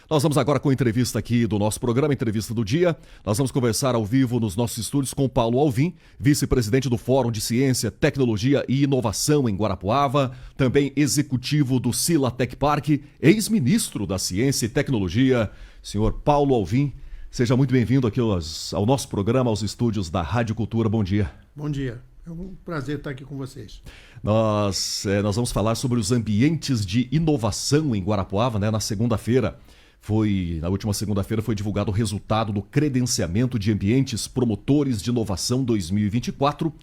Nós vamos agora com a entrevista aqui do nosso programa, entrevista do dia. Nós vamos conversar ao vivo nos nossos estúdios com Paulo Alvim, vice-presidente do Fórum de Ciência, Tecnologia e Inovação em Guarapuava, também executivo do Sila Tech Park, ex-ministro da Ciência e Tecnologia, senhor Paulo Alvim. Seja muito bem-vindo aqui ao nosso programa, aos estúdios da Rádio Cultura. Bom dia. Bom dia. É um prazer estar aqui com vocês. Nós vamos falar sobre os ambientes de inovação em Guarapuava, né? Na última segunda-feira foi divulgado o resultado do credenciamento de ambientes promotores de inovação 2024.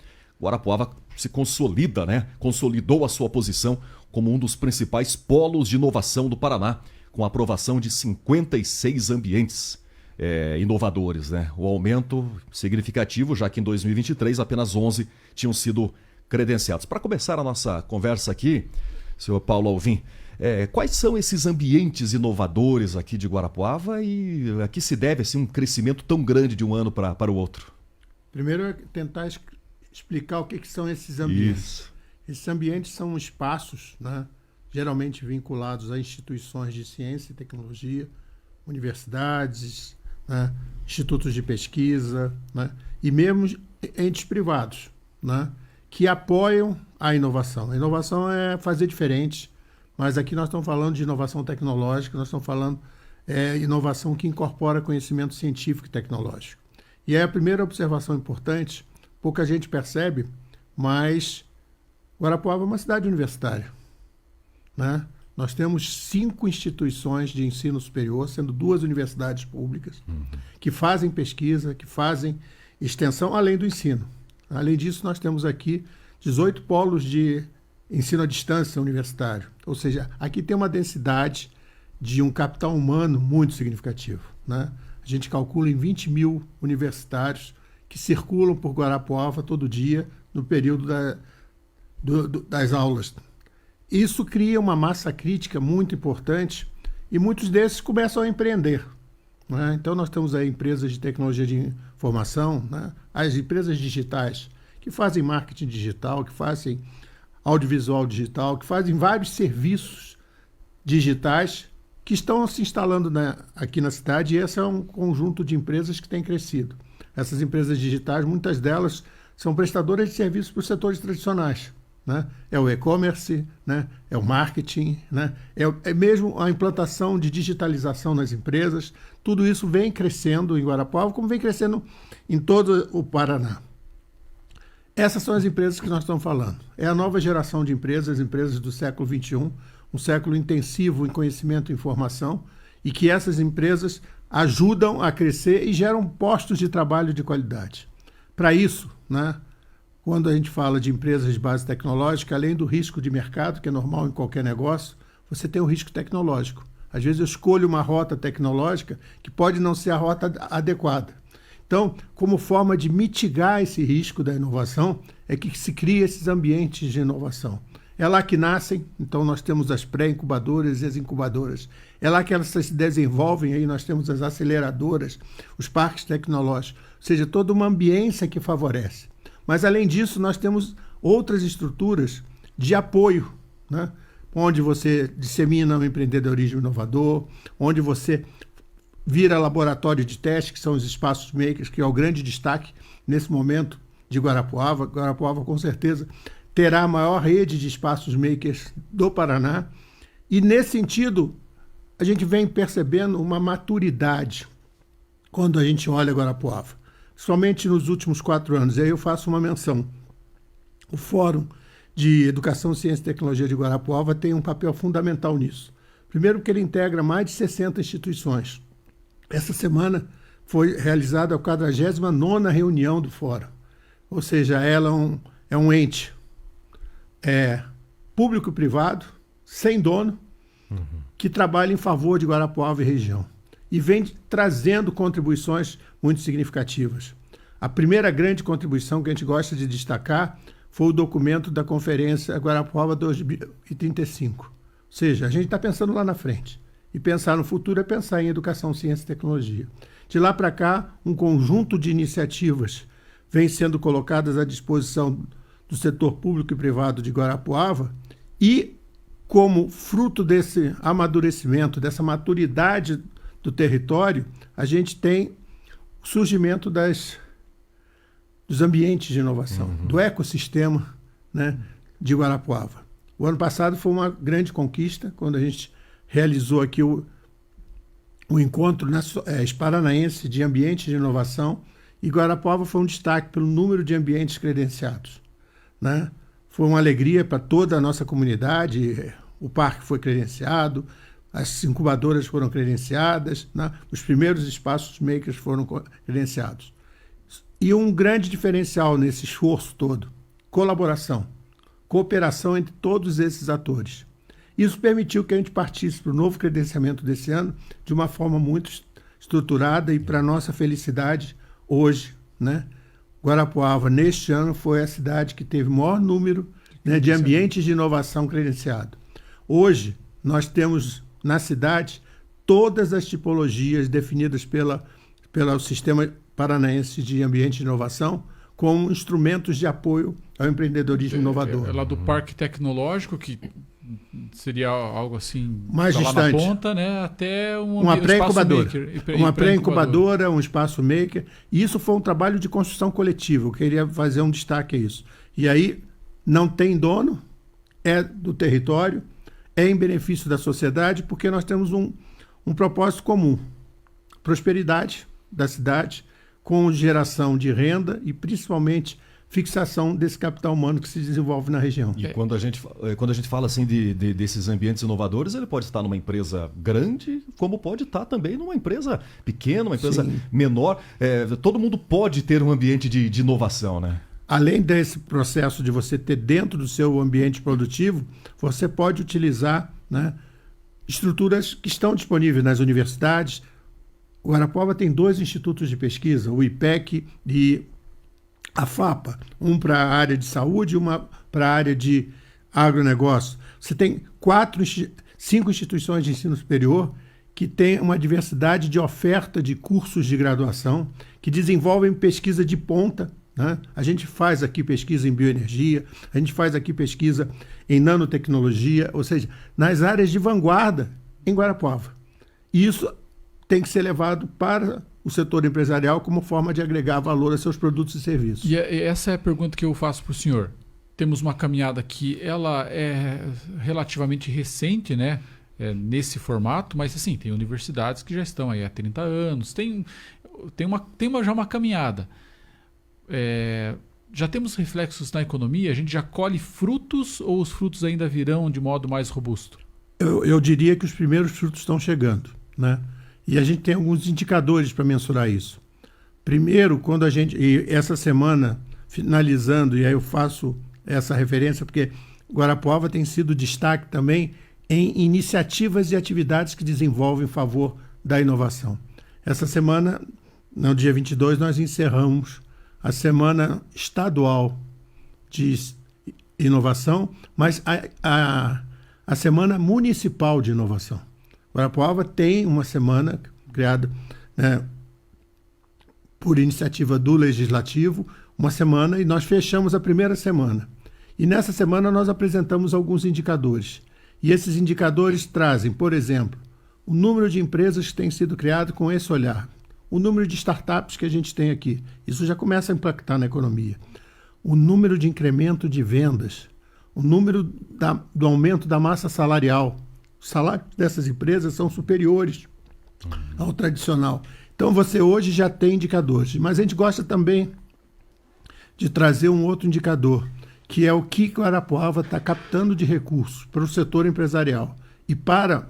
Guarapuava se consolida, né? Consolidou a sua posição como um dos principais polos de inovação do Paraná, com a aprovação de 56 ambientes inovadores, né? O aumento significativo, já que em 2023 apenas 11 tinham sido credenciados. Para começar a nossa conversa aqui, senhor Paulo Alvim, quais são esses ambientes inovadores aqui de Guarapuava e a que se deve assim, um crescimento tão grande de um ano para o outro? Primeiro é tentar explicar o que são esses ambientes. Isso. Esses ambientes são espaços, né, geralmente vinculados a instituições de ciência e tecnologia, universidades, né, institutos de pesquisa, né, e mesmo entes privados, né, que apoiam a inovação. A inovação é fazer diferente, mas aqui nós estamos falando de inovação tecnológica, nós estamos falando inovação que incorpora conhecimento científico e tecnológico. E aí a primeira observação importante, pouca gente percebe, mas Guarapuava é uma cidade universitária, né? Nós temos 5 instituições de ensino superior, sendo 2 universidades públicas, que fazem pesquisa, que fazem extensão, além do ensino. Além disso, nós temos aqui 18 polos de ensino à distância universitário. Ou seja, aqui tem uma densidade de um capital humano muito significativo, né? A gente calcula em 20 mil universitários que circulam por Guarapuava todo dia no período das aulas. Isso cria uma massa crítica muito importante e muitos desses começam a empreender, né? Então nós temos aí empresas de tecnologia de informação, né? As empresas digitais que fazem marketing digital, que fazem audiovisual digital, que fazem vários serviços digitais que estão se instalando aqui na cidade, e esse é um conjunto de empresas que tem crescido. Essas empresas digitais, muitas delas são prestadoras de serviços para os setores tradicionais, né? É o e-commerce, né? É o marketing, né? É mesmo a implantação de digitalização nas empresas. Tudo isso vem crescendo em Guarapuava, como vem crescendo em todo o Paraná. Essas são as empresas que nós estamos falando. É a nova geração de empresas do século XXI, um século intensivo em conhecimento e informação, e que essas empresas ajudam a crescer e geram postos de trabalho de qualidade. Para isso, né, quando a gente fala de empresas de base tecnológica, além do risco de mercado, que é normal em qualquer negócio, você tem o risco tecnológico. Às vezes eu escolho uma rota tecnológica que pode não ser a rota adequada. Então, como forma de mitigar esse risco da inovação, é que se cria esses ambientes de inovação. É lá que nascem, então nós temos as pré-incubadoras e as incubadoras. É lá que elas se desenvolvem, aí nós temos as aceleradoras, os parques tecnológicos, ou seja, toda uma ambiência que favorece. Mas, além disso, nós temos outras estruturas de apoio, né? Onde você dissemina o empreendedorismo inovador, onde você vira laboratório de teste, que são os espaços makers, que é o grande destaque nesse momento de Guarapuava. Guarapuava, com certeza, terá a maior rede de espaços makers do Paraná. E, nesse sentido, a gente vem percebendo uma maturidade quando a gente olha Guarapuava. Somente nos últimos 4 anos, e aí eu faço uma menção. O Fórum de Educação, Ciência e Tecnologia de Guarapuava tem um papel fundamental nisso. Primeiro, porque ele integra mais de 60 instituições. Essa semana foi realizada a 49ª reunião do Fórum. Ou seja, ela é um ente público e privado, sem dono, que trabalha em favor de Guarapuava e região. E vem trazendo contribuições muito significativas. A primeira grande contribuição que a gente gosta de destacar foi o documento da Conferência Guarapuava 2035. Ou seja, a gente está pensando lá na frente. E pensar no futuro é pensar em educação, ciência e tecnologia. De lá para cá, um conjunto de iniciativas vem sendo colocadas à disposição do setor público e privado de Guarapuava e, como fruto desse amadurecimento, dessa maturidade do território, a gente tem o surgimento dos ambientes de inovação, do ecossistema, né, de Guarapuava. O ano passado foi uma grande conquista, quando a gente realizou aqui o encontro paranaense de ambientes de inovação, e Guarapuava foi um destaque pelo número de ambientes credenciados, né? Foi uma alegria para toda a nossa comunidade, o parque foi credenciado, as incubadoras foram credenciadas, né? Os primeiros espaços makers foram credenciados. E um grande diferencial nesse esforço todo, colaboração, cooperação entre todos esses atores. Isso permitiu que a gente partisse para o novo credenciamento desse ano de uma forma muito estruturada e, para nossa felicidade, hoje, né, Guarapuava, neste ano, foi a cidade que teve o maior número, né, de ambientes de inovação credenciado. Hoje, nós temos na cidade todas as tipologias definidas pelo Sistema Paranaense de Ambiente de Inovação como instrumentos de apoio ao empreendedorismo inovador. É lá do Parque Tecnológico, que seria algo assim mais distante, lá na ponta, né, até uma pré-incubadora, uma pré-incubadora, um espaço maker. E isso foi um trabalho de construção coletiva. Eu queria fazer um destaque a isso. E aí não tem dono, é do território, é em benefício da sociedade, porque nós temos um propósito comum: prosperidade da cidade, com geração de renda e principalmente fixação desse capital humano que se desenvolve na região. E quando a gente fala assim desses ambientes inovadores, ele pode estar numa empresa grande, como pode estar também numa empresa pequena, uma empresa Sim. menor. Todo mundo pode ter um ambiente de inovação, né? Além desse processo de você ter dentro do seu ambiente produtivo, você pode utilizar, né, estruturas que estão disponíveis nas universidades. O Guarapuava tem 2 institutos de pesquisa, o IPEC e a FAPA, um para a área de saúde e uma para a área de agronegócio. Você tem 5 instituições de ensino superior que têm uma diversidade de oferta de cursos de graduação, que desenvolvem pesquisa de ponta, né? A gente faz aqui pesquisa em bioenergia, a gente faz aqui pesquisa em nanotecnologia, ou seja, nas áreas de vanguarda em Guarapuava. E isso tem que ser levado para o setor empresarial como forma de agregar valor a seus produtos e serviços. E essa é a pergunta que eu faço para o senhor. Temos uma caminhada que ela é relativamente recente, né? Nesse formato, mas assim, tem universidades que já estão aí há 30 anos, tem já uma caminhada. Já temos reflexos na economia? A gente já colhe frutos ou os frutos ainda virão de modo mais robusto? Eu diria que os primeiros frutos estão chegando, né? E a gente tem alguns indicadores para mensurar isso. Primeiro, e essa semana, finalizando, e aí eu faço essa referência, porque Guarapuava tem sido destaque também em iniciativas e atividades que desenvolvem em favor da inovação. Essa semana, no dia 22, nós encerramos a Semana Estadual de Inovação, mas a Semana Municipal de Inovação. Guarapuava tem uma semana criada, né, por iniciativa do Legislativo, uma semana, e nós fechamos a primeira semana. E nessa semana nós apresentamos alguns indicadores. E esses indicadores trazem, por exemplo, o número de empresas que têm sido criadas com esse olhar, o número de startups que a gente tem aqui. Isso já começa a impactar na economia. O número de incremento de vendas, o número do aumento da massa salarial. Os salários dessas empresas são superiores ao tradicional. Então você hoje já tem indicadores. Mas a gente gosta também de trazer um outro indicador, que é o que Guarapuava está captando de recursos para o setor empresarial e para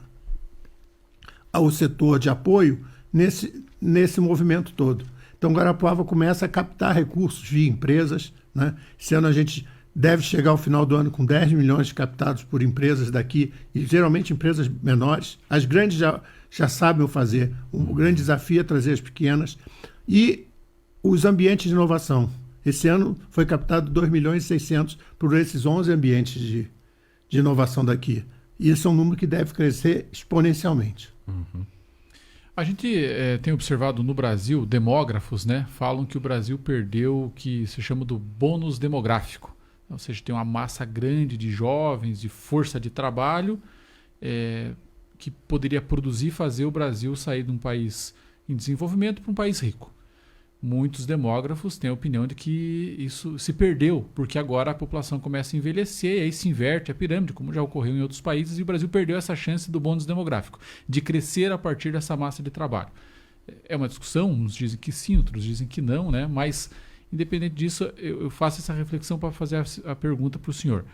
o setor de apoio nesse movimento todo. Então Guarapuava começa a captar recursos via empresas, né? Esse ano a gente deve chegar ao final do ano com 10 milhões captados por empresas daqui, e geralmente empresas menores. As grandes já sabem o fazer. O grande desafio é trazer as pequenas. E os ambientes de inovação. Esse ano foi captado 2 milhões e 600 por esses 11 ambientes de inovação daqui. E esse é um número que deve crescer exponencialmente. Uhum. A gente tem observado no Brasil, demógrafos, né, falam que o Brasil perdeu o que se chama do bônus demográfico. Ou seja, tem uma massa grande de jovens, de força de trabalho, que poderia produzir e fazer o Brasil sair de um país em desenvolvimento para um país rico. Muitos demógrafos têm a opinião de que isso se perdeu, porque agora a população começa a envelhecer e aí se inverte a pirâmide, como já ocorreu em outros países, e o Brasil perdeu essa chance do bônus demográfico, de crescer a partir dessa massa de trabalho. É uma discussão, uns dizem que sim, outros dizem que não, né? Mas, independente disso, eu faço essa reflexão para fazer a pergunta para o senhor.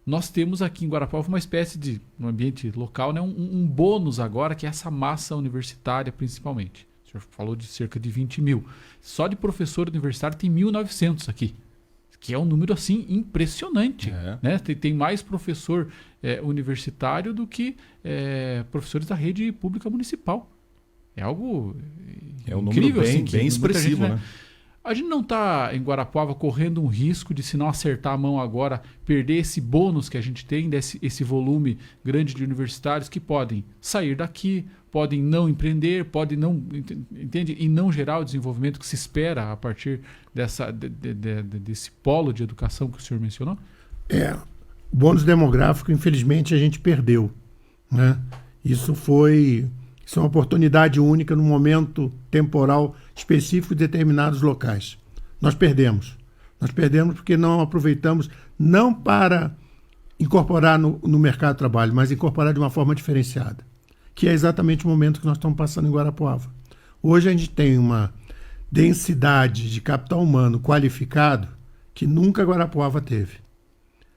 Nós temos aqui em Guarapuava uma espécie de, no ambiente local, né, um bônus agora, que é essa massa universitária principalmente. O senhor falou de cerca de 20 mil. Só de professor universitário tem 1.900 aqui, que é um número assim impressionante. Né? Tem mais professor universitário do que professores da rede pública municipal. É algo incrível, número assim, bem expressivo, né? A gente não está em Guarapuava correndo um risco de, se não acertar a mão agora, perder esse bônus que a gente tem, esse volume grande de universitários que podem sair daqui, podem não empreender, podem não, entende? E não gerar o desenvolvimento que se espera a partir desse polo de educação que o senhor mencionou? O bônus demográfico, infelizmente, a gente perdeu, né? Isso é uma oportunidade única num momento temporal específico de determinados locais. Nós perdemos. Nós perdemos porque não aproveitamos, não para incorporar no mercado de trabalho, mas incorporar de uma forma diferenciada, que é exatamente o momento que nós estamos passando em Guarapuava. Hoje a gente tem uma densidade de capital humano qualificado que nunca Guarapuava teve.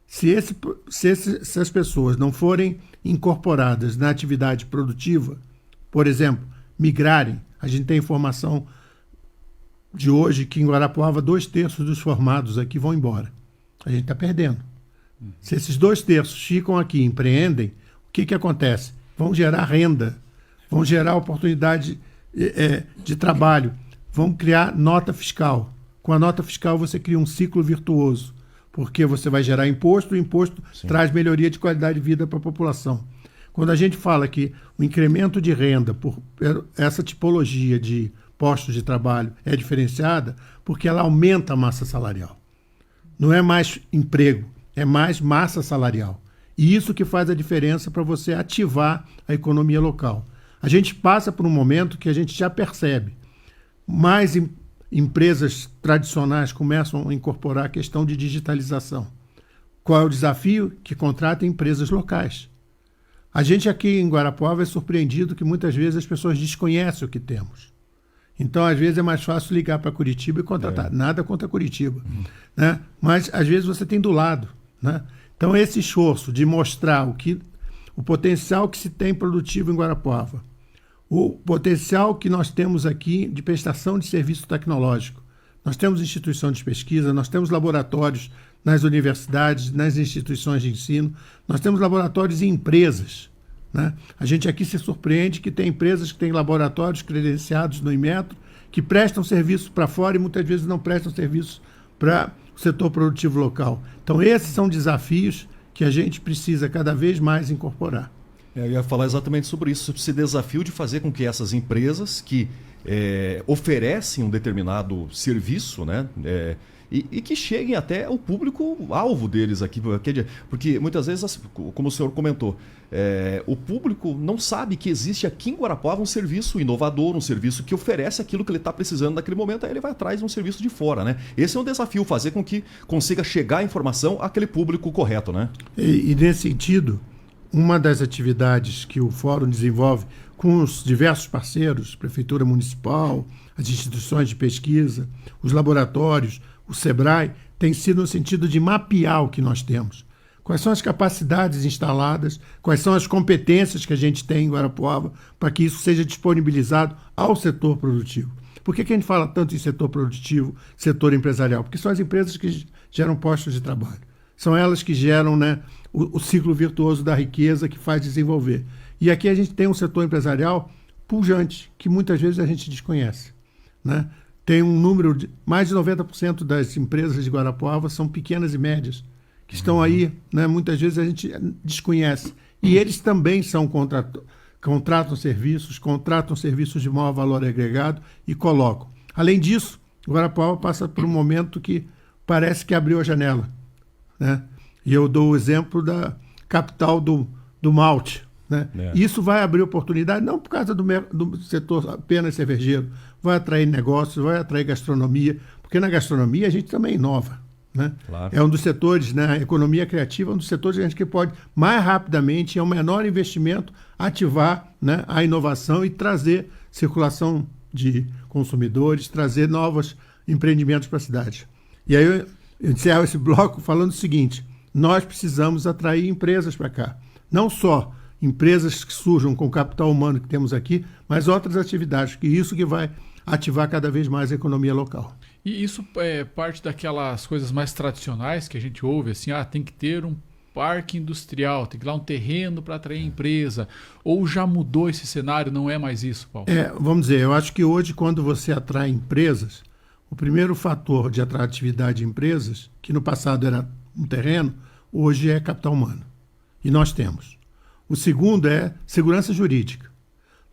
Se as pessoas não forem incorporadas na atividade produtiva, por exemplo, migrarem, a gente tem informação de hoje que em Guarapuava 2/3 dos formados aqui vão embora. A gente está perdendo. Se esses 2/3 ficam aqui e empreendem, o que acontece? Vão gerar renda, vão gerar oportunidade de trabalho, vão criar nota fiscal. Com a nota fiscal você cria um ciclo virtuoso, porque você vai gerar imposto, e o imposto traz melhoria de qualidade de vida para a população. Quando a gente fala que o incremento de renda por essa tipologia de postos de trabalho é diferenciada, porque ela aumenta a massa salarial. Não é mais emprego, é mais massa salarial. E isso que faz a diferença para você ativar a economia local. A gente passa por um momento que a gente já percebe. Mais empresas tradicionais começam a incorporar a questão de digitalização. Qual é o desafio? Que contratem empresas locais. A gente aqui em Guarapuava é surpreendido que muitas vezes as pessoas desconhecem o que temos. Então, às vezes, é mais fácil ligar para Curitiba e contratar. Nada contra Curitiba. Né? Mas, às vezes, você tem do lado. Né? Então, esse esforço de mostrar o potencial que se tem produtivo em Guarapuava, o potencial que nós temos aqui de prestação de serviço tecnológico. Nós temos instituições de pesquisa, nós temos laboratórios nas universidades, nas instituições de ensino, nós temos laboratórios em empresas. Né? A gente aqui se surpreende que tem empresas que têm laboratórios credenciados no Inmetro, que prestam serviço para fora e muitas vezes não prestam serviço para o setor produtivo local. Então, esses são desafios que a gente precisa cada vez mais incorporar. Eu ia falar exatamente sobre isso, sobre esse desafio de fazer com que essas empresas que oferecem um determinado serviço, né, e que cheguem até o público-alvo deles aqui. Porque muitas vezes, como o senhor comentou, o público não sabe que existe aqui em Guarapuava um serviço inovador, um serviço que oferece aquilo que ele está precisando naquele momento, aí ele vai atrás de um serviço de fora, né? Esse é um desafio, fazer com que consiga chegar a informação àquele público correto, né? E nesse sentido, uma das atividades que o Fórum desenvolve com os diversos parceiros, Prefeitura Municipal, as instituições de pesquisa, os laboratórios, o SEBRAE, tem sido no sentido de mapear o que nós temos. Quais são as capacidades instaladas, quais são as competências que a gente tem em Guarapuava para que isso seja disponibilizado ao setor produtivo. Por que a gente fala tanto em setor produtivo, setor empresarial? Porque são as empresas que geram postos de trabalho. São elas que geram, né, o ciclo virtuoso da riqueza que faz desenvolver. E aqui a gente tem um setor empresarial pujante, que muitas vezes a gente desconhece. Né? Tem um número de mais de 90% das empresas de Guarapuava são pequenas e médias, que estão aí, né? Muitas vezes a gente desconhece. E eles também contratam serviços de maior valor agregado e colocam. Além disso, Guarapuava passa por um momento que parece que abriu a janela. Né? E eu dou o exemplo da capital do malte. né? Isso vai abrir oportunidade, não por causa do setor apenas cervejeiro, vai atrair negócios, vai atrair gastronomia, porque na gastronomia a gente também inova. Né? Claro. É um dos setores, né? A economia criativa é um dos setores que pode mais rapidamente, é o menor investimento, ativar, né, a inovação e trazer circulação de consumidores, trazer novos empreendimentos para a cidade. E aí eu encerro esse bloco falando o seguinte: nós precisamos atrair empresas para cá. Não só empresas que surjam com o capital humano que temos aqui, mas outras atividades, que isso que vai ativar cada vez mais a economia local. E isso é parte daquelas coisas mais tradicionais que a gente ouve, assim, tem que ter um parque industrial, tem que ir lá um terreno para atrair a empresa. Ou já mudou esse cenário, não é mais isso, Paulo? Vamos dizer, eu acho que hoje, quando você atrai empresas, o primeiro fator de atratividade de empresas, que no passado era um terreno, hoje é capital humano. E nós temos. O segundo é segurança jurídica.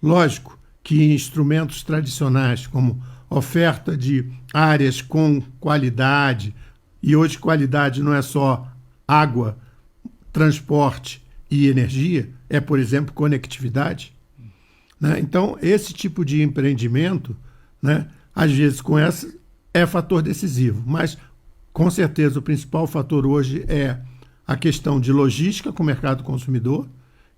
Lógico que instrumentos tradicionais, como oferta de áreas com qualidade, e hoje qualidade não é só água, transporte e energia, é, por exemplo, conectividade. Né? Então, esse tipo de empreendimento, né, às vezes com essa, é fator decisivo, mas com certeza o principal fator hoje é a questão de logística com o mercado consumidor,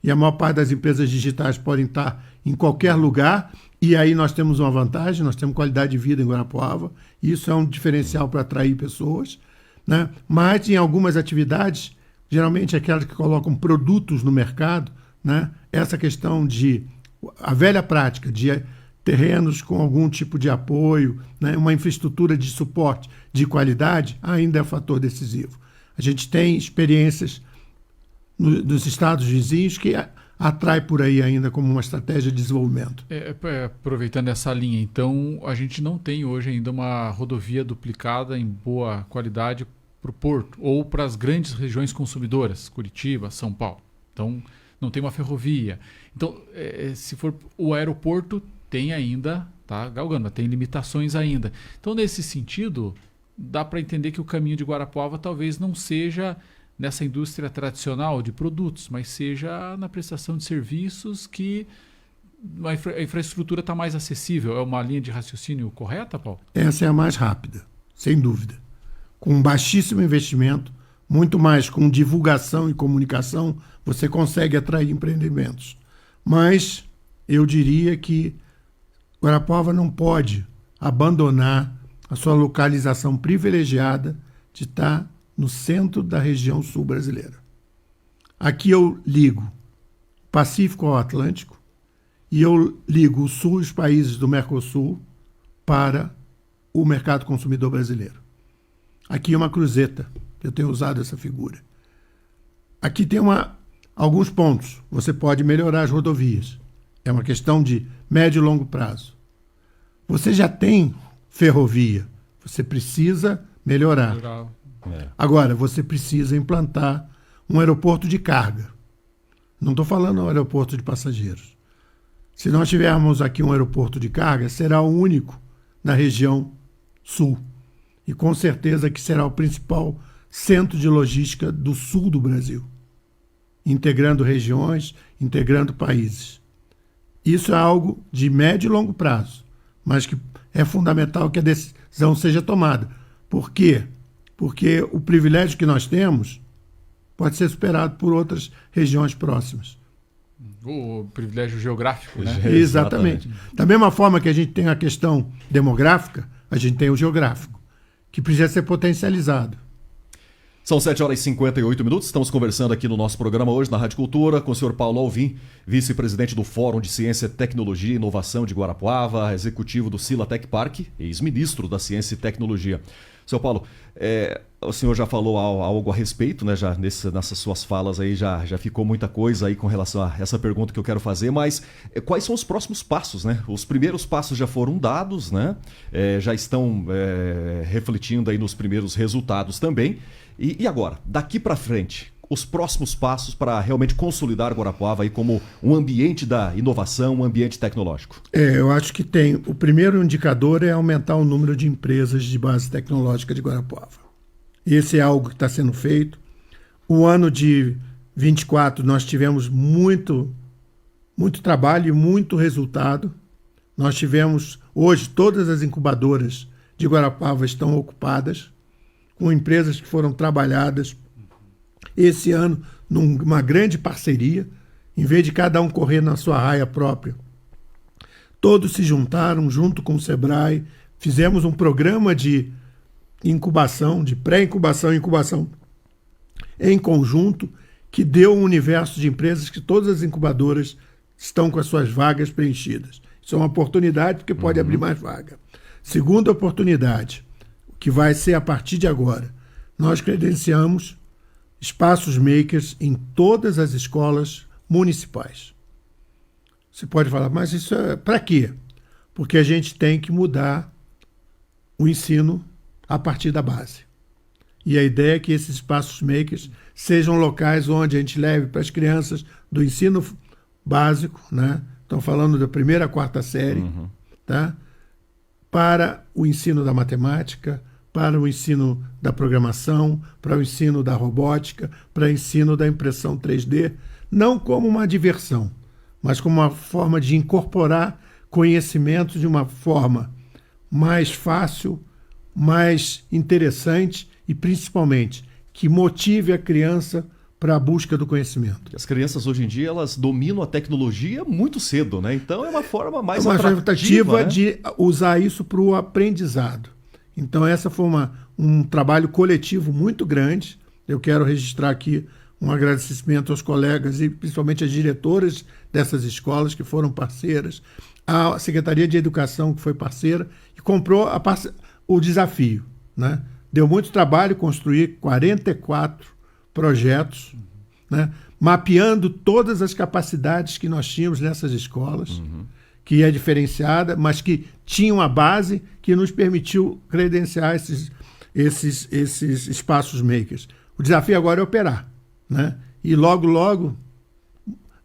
e a maior parte das empresas digitais podem estar em qualquer lugar, e aí nós temos uma vantagem, nós temos qualidade de vida em Guarapuava, e isso é um diferencial para atrair pessoas, né? Mas em algumas atividades, geralmente aquelas que colocam produtos no mercado, né? Essa questão de a velha prática de terrenos com algum tipo de apoio, né? Uma infraestrutura de suporte de qualidade ainda é fator decisivo. A gente tem experiências dos estados vizinhos que atrai por aí ainda como uma estratégia de desenvolvimento. Aproveitando essa linha, então a gente não tem hoje ainda uma rodovia duplicada em boa qualidade para o porto ou para as grandes regiões consumidoras, Curitiba, São Paulo. Então não tem uma ferrovia. Então, se for o aeroporto, tem ainda, tá galgando, tem limitações ainda. Então, nesse sentido, dá para entender que o caminho de Guarapuava talvez não seja nessa indústria tradicional de produtos, mas seja na prestação de serviços que a infraestrutura está mais acessível. É uma linha de raciocínio correta, Paulo? Essa é a mais rápida, sem dúvida. Com baixíssimo investimento, muito mais com divulgação e comunicação, você consegue atrair empreendimentos. Mas eu diria que Guarapuava não pode abandonar a sua localização privilegiada de estar no centro da região sul brasileira. Aqui eu ligo o Pacífico ao Atlântico e eu ligo o sul e os países do Mercosul para o mercado consumidor brasileiro. Aqui é uma cruzeta, eu tenho usado essa figura. Aqui tem alguns pontos, você pode melhorar as rodovias. É uma questão de médio e longo prazo. Você já tem ferrovia, você precisa melhorar. Agora, você precisa implantar um aeroporto de carga. Não estou falando um aeroporto de passageiros. Se nós tivermos aqui um aeroporto de carga, será o único na região sul. E com certeza que será o principal centro de logística do sul do Brasil, integrando regiões, integrando países. Isso é algo de médio e longo prazo, mas que é fundamental que a decisão seja tomada. Por quê? Porque o privilégio que nós temos pode ser superado por outras regiões próximas. O privilégio geográfico, né? Exatamente. Da mesma forma que a gente tem a questão demográfica, a gente tem o geográfico, que precisa ser potencializado. São 7h58, estamos conversando aqui no nosso programa hoje, na Rádio Cultura, com o senhor Paulo Alvim, vice-presidente do Fórum de Ciência, Tecnologia e Inovação de Guarapuava, executivo do Silatec Park, ex-ministro da Ciência e Tecnologia. Seu Paulo, o senhor já falou algo a respeito, né? Já nessas suas falas aí já ficou muita coisa aí com relação a essa pergunta que eu quero fazer, mas quais são os próximos passos, né? Os primeiros passos já foram dados, né? Já estão refletindo aí nos primeiros resultados também. E agora, daqui para frente, os próximos passos para realmente consolidar Guarapuava aí como um ambiente da inovação, um ambiente tecnológico? Eu acho que tem. O primeiro indicador é aumentar o número de empresas de base tecnológica de Guarapuava. Esse é algo que está sendo feito. O ano de 24 nós tivemos muito muito trabalho e muito resultado. Nós tivemos, hoje, todas as incubadoras de Guarapuava estão ocupadas, com empresas que foram trabalhadas esse ano numa grande parceria, em vez de cada um correr na sua raia própria. Todos se juntaram junto com o Sebrae, fizemos um programa de incubação, de pré-incubação e incubação em conjunto, que deu um universo de empresas que todas as incubadoras estão com as suas vagas preenchidas. Isso é uma oportunidade, porque pode abrir mais vaga. Segunda oportunidade, que vai ser a partir de agora, nós credenciamos espaços makers em todas as escolas municipais. Você pode falar, mas isso é para quê? Porque a gente tem que mudar o ensino a partir da base. E a ideia é que esses espaços makers sejam locais onde a gente leve para as crianças do ensino básico, né? Estão falando da primeira à quarta série, tá? Para o ensino da matemática, para o ensino da programação, para o ensino da robótica, para o ensino da impressão 3D, não como uma diversão, mas como uma forma de incorporar conhecimentos de uma forma mais fácil, mais interessante e, principalmente, que motive a criança para a busca do conhecimento. As crianças hoje em dia elas dominam a tecnologia muito cedo, né? Então é uma forma mais uma atrativa, tentativa né? de usar isso para o aprendizado. Então essa foi um trabalho coletivo muito grande. Eu quero registrar aqui um agradecimento aos colegas e principalmente às diretoras dessas escolas que foram parceiras, à Secretaria de Educação que foi parceira e comprou o desafio, né? Deu muito trabalho construir 44 projetos, né? Mapeando todas as capacidades que nós tínhamos nessas escolas, que é diferenciada, mas que tinha uma base que nos permitiu credenciar esses espaços makers. O desafio agora é operar, né? E logo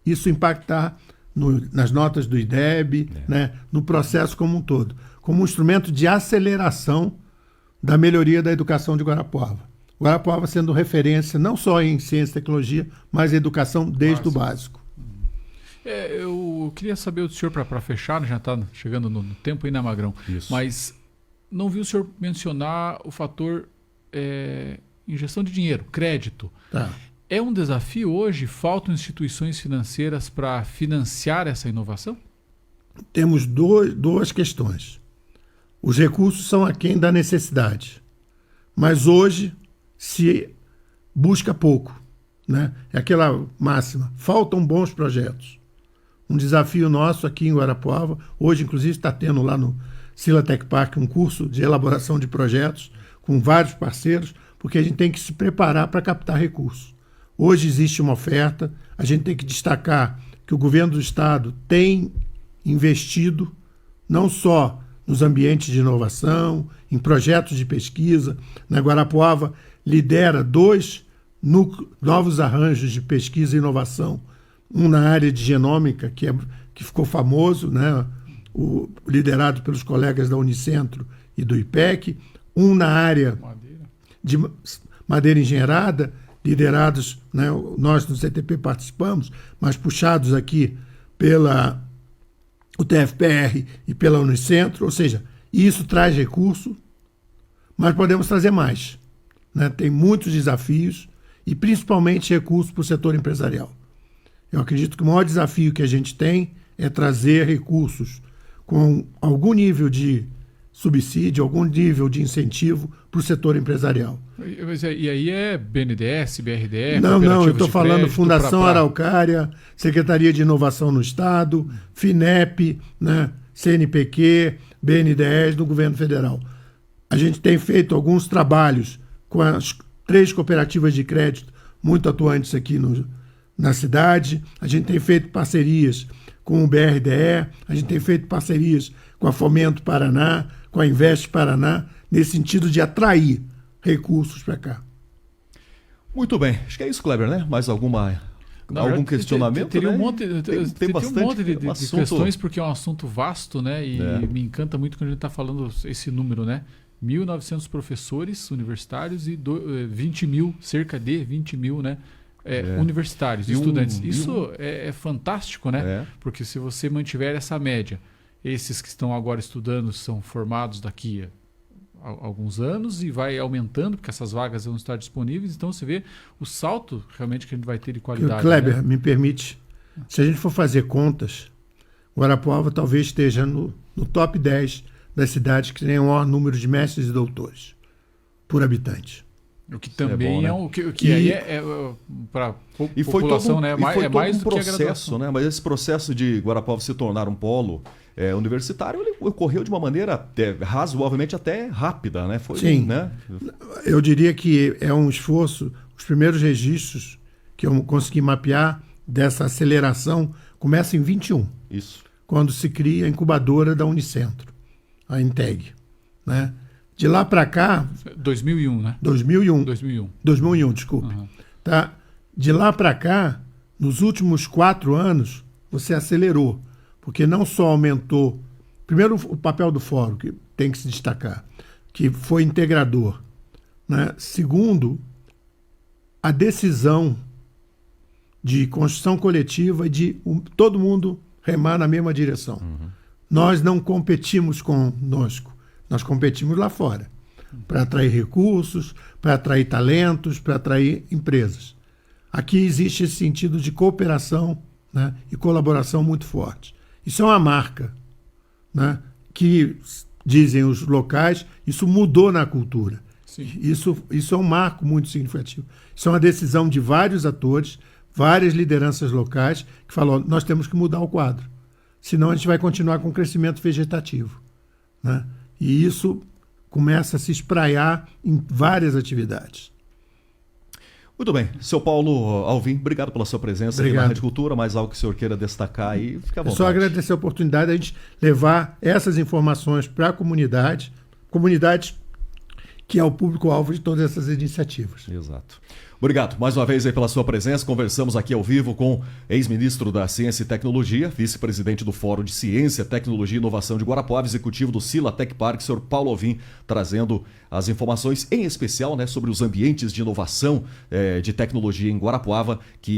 isso impactar nas notas do IDEB, né? No processo como um todo, como um instrumento de aceleração da melhoria da educação de Guarapuava. Guarapuava sendo referência não só em ciência e tecnologia, mas em educação desde o básico. Eu queria saber do senhor, para fechar, já está chegando no tempo aí, né, Magrão? Isso. Mas não vi o senhor mencionar o fator injeção de dinheiro, crédito. Tá. É um desafio hoje? Faltam instituições financeiras para financiar essa inovação? Temos duas questões. Os recursos são aquém da necessidade, mas hoje se busca pouco, né? É aquela máxima, faltam bons projetos. Um desafio nosso aqui em Guarapuava, hoje inclusive está tendo lá no Sila Tech Park um curso de elaboração de projetos com vários parceiros, porque a gente tem que se preparar para captar recursos. Hoje existe uma oferta, a gente tem que destacar que o governo do estado tem investido não só nos ambientes de inovação, em projetos de pesquisa. Na Guarapuava lidera 2 novos arranjos de pesquisa e inovação, um na área de genômica, que ficou famoso, né? Liderado pelos colegas da Unicentro e do IPEC, um na área de madeira engenheirada, liderados, né? Nós no CTP participamos, mas puxados aqui pela o TFPR e pela Unicentro, ou seja, isso traz recurso, mas podemos trazer mais, né? Tem muitos desafios e principalmente recursos para o setor empresarial. Eu acredito que o maior desafio que a gente tem é trazer recursos com algum nível de subsídio, algum nível de incentivo para o setor empresarial. E aí é BNDES, BRDE? Não, eu estou falando Fundação Araucária, Secretaria de Inovação no Estado, FINEP, né, CNPq, BNDES do Governo Federal. A gente tem feito alguns trabalhos com as 3 cooperativas de crédito muito atuantes aqui na cidade. A gente tem feito parcerias com o BRDE, a gente tem feito parcerias com a Fomento Paraná, com a Invest Paraná, nesse sentido de atrair recursos para cá. Muito bem. Acho que é isso, Kleber, né? Mais algum questionamento? Teria né? um monte, tem bastante, um monte de assunto... questões, porque é um assunto vasto, né? E me encanta muito quando a gente está falando esse número, né? 1.900 professores universitários e 20 mil, cerca de 20 mil, né? universitários, E estudantes. Isso é fantástico, né? É. Porque se você mantiver essa média, esses que estão agora estudando são formados daqui a alguns anos e vai aumentando, porque essas vagas vão estar disponíveis. Então você vê o salto realmente que a gente vai ter de qualidade. Kleber, né? me permite, se a gente for fazer contas, Guarapuava talvez esteja no top 10 das cidades que têm o maior número de mestres e doutores por habitante. O que também bom, né? o que aí para a população, né? E foi É mais todo do um que a processo, graduação. né? Mas esse processo de Guarapuava se tornar um polo universitário, ele ocorreu de uma maneira razoavelmente até rápida, né? Foi, Sim. Né? Eu diria que é um esforço, os primeiros registros que eu consegui mapear dessa aceleração começam em 21, Isso. quando se cria a incubadora da Unicentro, a Integ, né? De lá para cá, 2001, né? 2001, 2001. desculpe. Uhum. Tá? De lá para cá, nos últimos 4 anos, você acelerou, porque não só aumentou, primeiro o papel do fórum, que tem que se destacar, que foi integrador, né? Segundo, a decisão de construção coletiva e de todo mundo remar na mesma direção. Uhum. Nós não competimos conosco, nós competimos lá fora, para atrair recursos, para atrair talentos, para atrair empresas. Aqui existe esse sentido de cooperação, né, e colaboração muito forte. Isso é uma marca, né, que, dizem os locais, isso mudou na cultura. Sim. Isso é um marco muito significativo. Isso é uma decisão de vários atores, várias lideranças locais, que falaram, nós temos que mudar o quadro. Senão a gente vai continuar com crescimento vegetativo, né? E isso começa a se espraiar em várias atividades. Muito bem. Seu Paulo Alvim, obrigado pela sua presença aqui na Obrigado. Rádio Cultura. Mais algo que o senhor queira destacar aí, fica à É vontade. só agradecer a oportunidade de a gente levar essas informações para a comunidade que é o público-alvo de todas essas iniciativas. Exato. Obrigado mais uma vez aí pela sua presença. Conversamos aqui ao vivo com ex-ministro da Ciência e Tecnologia, vice-presidente do Fórum de Ciência, Tecnologia e Inovação de Guarapuava, executivo do Sila Tech Park, senhor Paulo Alvim, trazendo as informações em especial, né, sobre os ambientes de inovação de tecnologia em Guarapuava, que